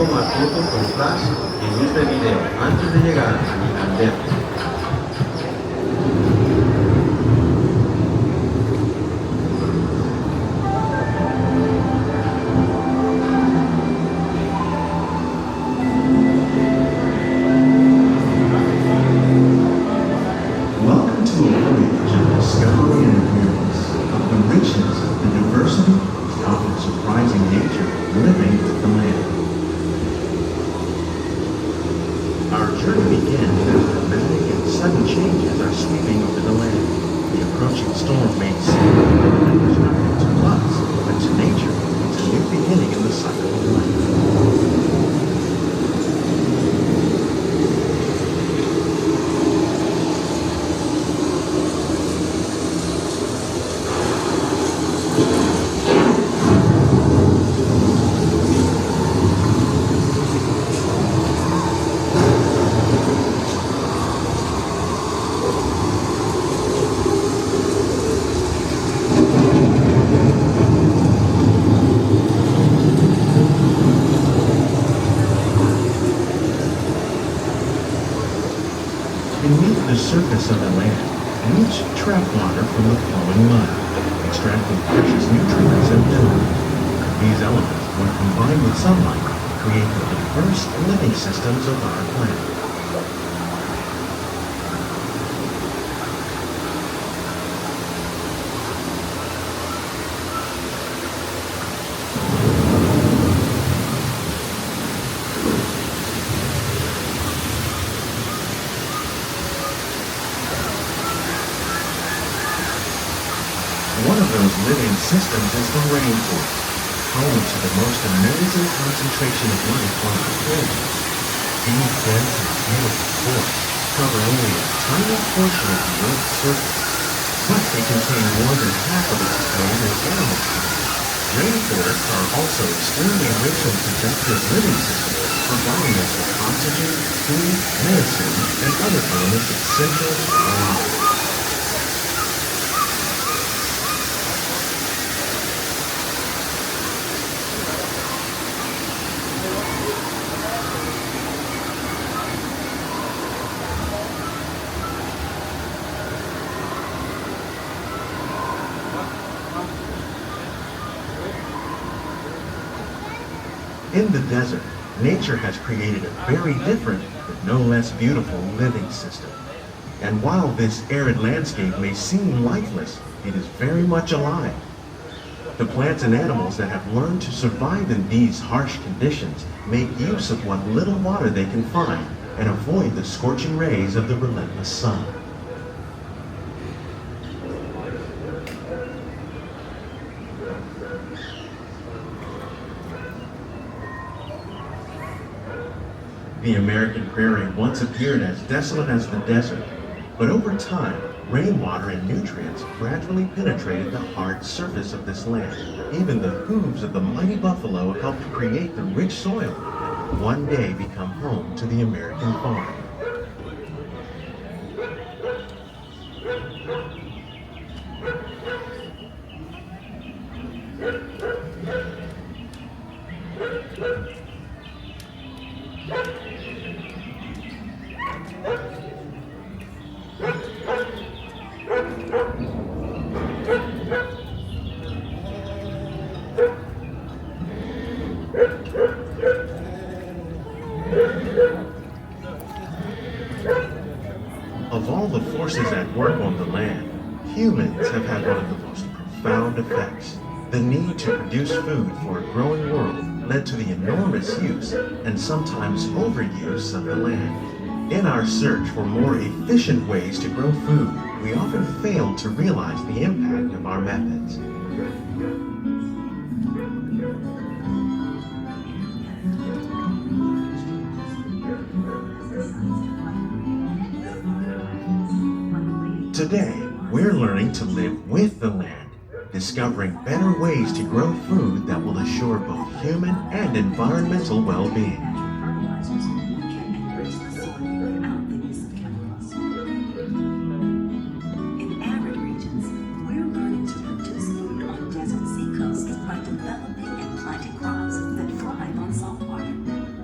tomar fotos con flash y luz de video antes de llegar a mi candela. Welcome to a voyage of discovery and awareness of the richness, the diversity, the often surprising nature of living with the land. Our journey begins as dramatic and sudden changes are sweeping over the land. The approaching storm may seem like there's nothing to us, but to nature, it's a new beginning in the cycle of life. Beneath the surface of the land, roots trap water from the flowing mud, extracting precious nutrients and minerals. These elements, when combined with sunlight, create the diverse living systems of our planet. One of those living systems is the rainforest, home to the most amazing concentration of life on the planet. These dense and beautiful forests cover only a tiny portion of the Earth's surface, but they contain more than half of its plant and animal species. Rainforests are also extremely rich in productive living systems, providing us with oxygen, food, medicine, and other elements essential to our lives. In the desert, nature has created a very different, but no less beautiful living system. And while this arid landscape may seem lifeless, it is very much alive. The plants and animals that have learned to survive in these harsh conditions make use of what little water they can find and avoid the scorching rays of the relentless sun. The American prairie once appeared as desolate as the desert, but over time, rainwater and nutrients gradually penetrated the hard surface of this land. Even the hooves of the mighty buffalo helped create the rich soil that would one day become home to the American farm. Of all the forces at work on the land, humans have had one of the most profound effects. The need to produce food for a growing world led to the enormous use and sometimes overuse of the land. In our search for more efficient ways to grow food, we often fail to realize the impact of our methods. Today, we're learning to live with the land, discovering better ways to grow food that will assure both human and environmental well-being. In arid regions, we're learning to produce food on desert seacoasts by developing and planting crops that thrive on salt water.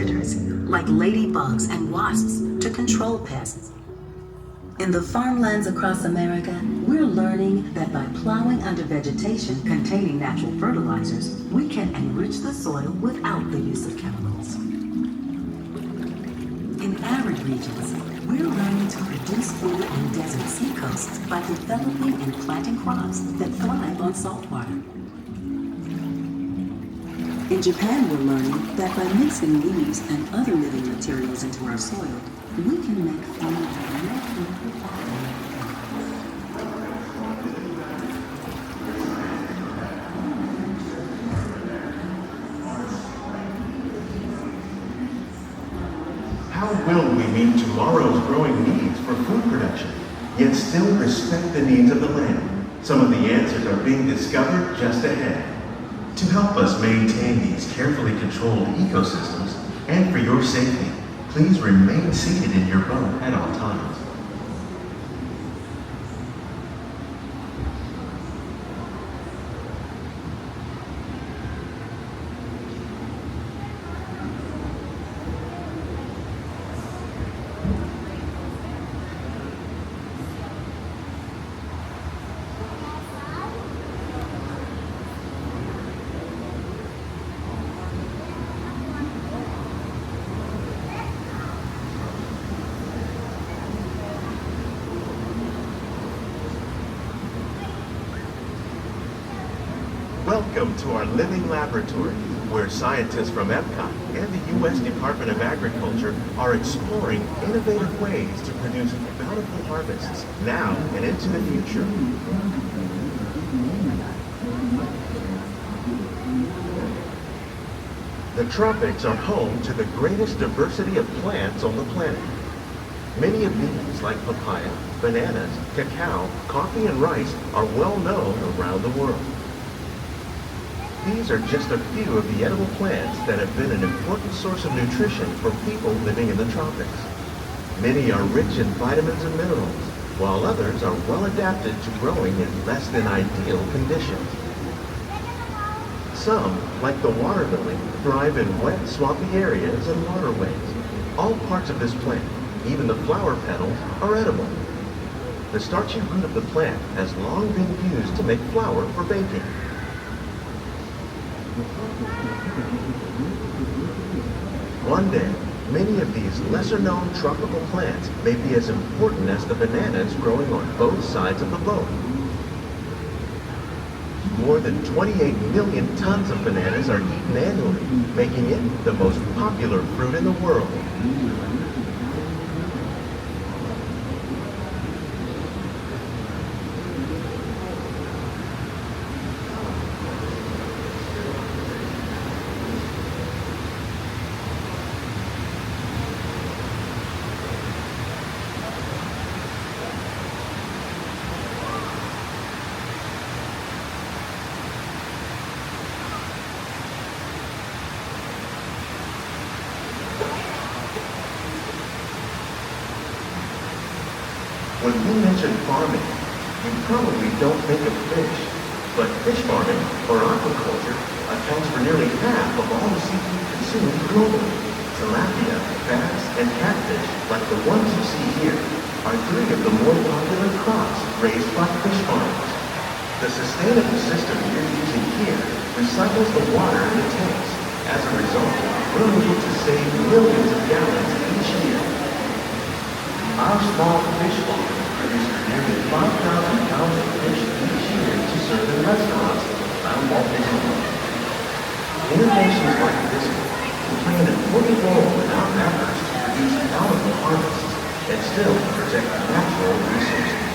predators, like ladybugs and wasps, to control pests. In the farmlands across America, we're learning that by plowing under vegetation containing natural fertilizers, we can enrich the soil without the use of chemicals. In arid regions, we're learning to produce food on desert seacoasts by developing and planting crops that thrive on salt water. In Japan, we're learning that by mixing leaves and other living materials into our soil, we can make food more fruitful. How will we meet tomorrow's growing needs for food production, yet still respect the needs of the land? Some of the answers are being discovered just ahead. To help us maintain these carefully controlled ecosystems, and for your safety, please remain seated in your boat at all times. Welcome to our living laboratory, where scientists from EPCOT and the U.S. Department of Agriculture are exploring innovative ways to produce bountiful harvests now and into the future. The tropics are home to the greatest diversity of plants on the planet. Many of these, like papaya, bananas, cacao, coffee, and rice, are well known around the world. These are just a few of the edible plants that have been an important source of nutrition for people living in the tropics. Many are rich in vitamins and minerals, while others are well adapted to growing in less than ideal conditions. Some, like the water lily, thrive in wet, swampy areas and waterways. All parts of this plant, even the flower petals, are edible. The starchy root of the plant has long been used to make flour for baking. One day, many of these lesser-known tropical plants may be as important as the bananas growing on both sides of the boat. More than 28 million tons of bananas are eaten annually, making it the most popular fruit in the world. When we mention farming, you probably don't think of fish, but fish farming, or aquaculture, accounts for nearly half of all the seafood consumed globally. Tilapia, bass, and catfish, like the ones you see here, are three of the more popular crops raised by fish farmers. The sustainable system you're using here recycles the water in the tanks. As a result, we're able to save millions of gallons each year. Our small fish farm produces nearly 5,000 pounds of fish each year to serve in restaurants around Walt. Innovations like this one will play an important role in our efforts to produce bountiful harvests and still protect natural resources.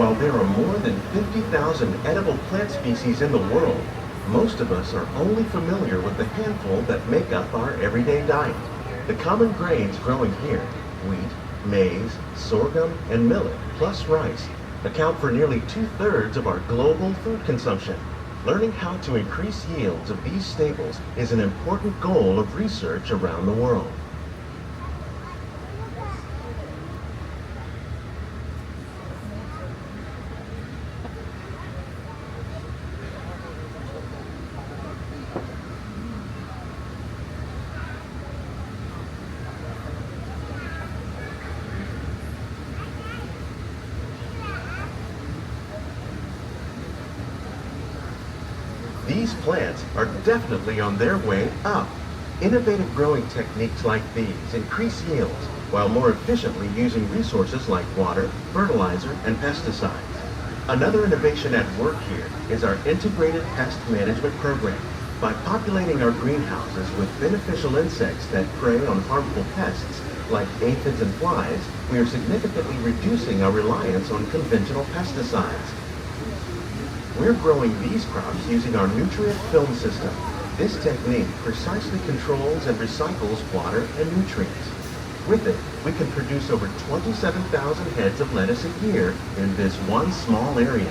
While there are more than 50,000 edible plant species in the world, most of us are only familiar with the handful that make up our everyday diet. The common grains growing here, wheat, maize, sorghum, and millet, plus rice, account for nearly 2/3 of our global food consumption. Learning how to increase yields of these staples is an important goal of research around the world. These plants are definitely on their way up. Innovative growing techniques like these increase yields while more efficiently using resources like water, fertilizer, and pesticides. Another innovation at work here is our integrated pest management program. By populating our greenhouses with beneficial insects that prey on harmful pests like aphids and flies, we are significantly reducing our reliance on conventional pesticides. We're growing these crops using our nutrient film system. This technique precisely controls and recycles water and nutrients. With it, we can produce over 27,000 heads of lettuce a year in this one small area.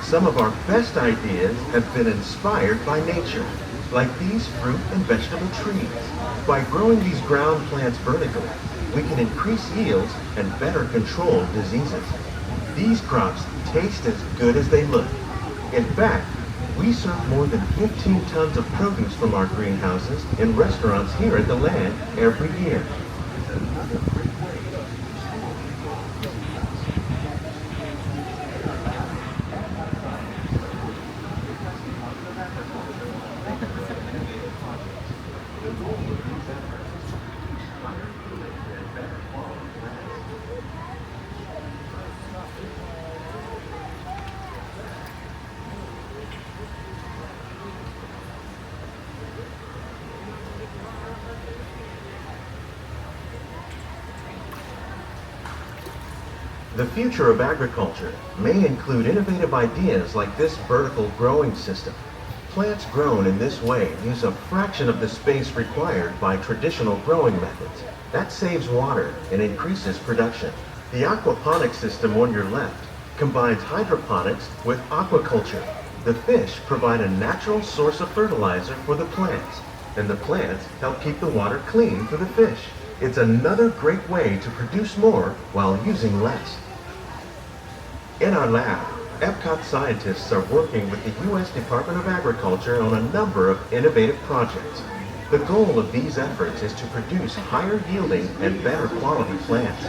Some of our best ideas have been inspired by nature, like these fruit and vegetable trees. By growing these ground plants vertically, we can increase yields and better control diseases. These crops taste as good as they look. In fact, we serve more than 15 tons of produce from our greenhouses in restaurants here at the land every year. The future of agriculture may include innovative ideas like this vertical growing system. Plants grown in this way use a fraction of the space required by traditional growing methods. That saves water and increases production. The aquaponics system on your left combines hydroponics with aquaculture. The fish provide a natural source of fertilizer for the plants, and the plants help keep the water clean for the fish. It's another great way to produce more while using less. In our lab, EPCOT scientists are working with the U.S. Department of Agriculture on a number of innovative projects. The goal of these efforts is to produce higher yielding and better quality plants.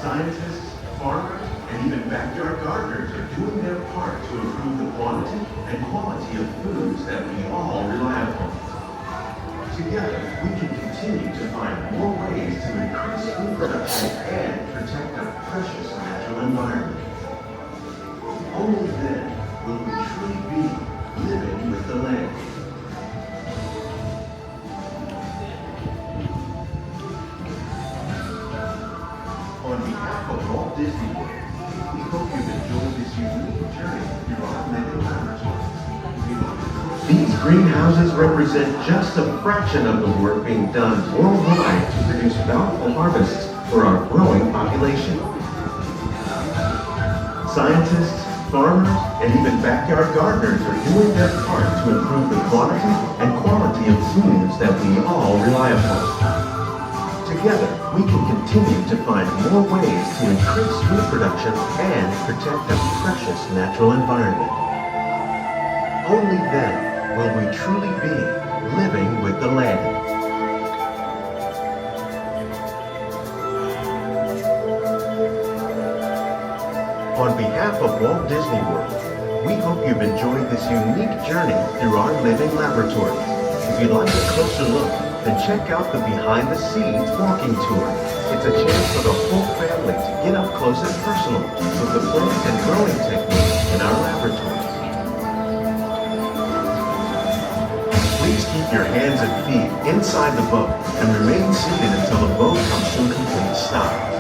Scientists, farmers, and even backyard gardeners are doing their part to improve the quantity and quality of foods that we all rely upon. Together, we can continue to find more ways to increase food production and protect our precious natural environment. Only then will we truly be living with the land. On behalf of Walt Disney World, we hope you've enjoyed this unique journey through our augmented laboratory. These greenhouses represent just a fraction of the work being done worldwide to produce bountiful harvests for our growing population. Scientists, farmers, and even backyard gardeners are doing their part to improve the quantity and quality of foods that we all rely upon. Together, we can continue to find more ways to increase food production and protect our precious natural environment. Only then will we truly be living with the land. On behalf of Walt Disney World, we hope you've enjoyed this unique journey through our living laboratory. If you'd like a closer look, then check out the Behind the Scenes walking tour. It's a chance for the whole family to get up close and personal with the plant and growing techniques in our laboratories. Please keep your hands and feet inside the boat and remain seated until the boat comes to a complete stop.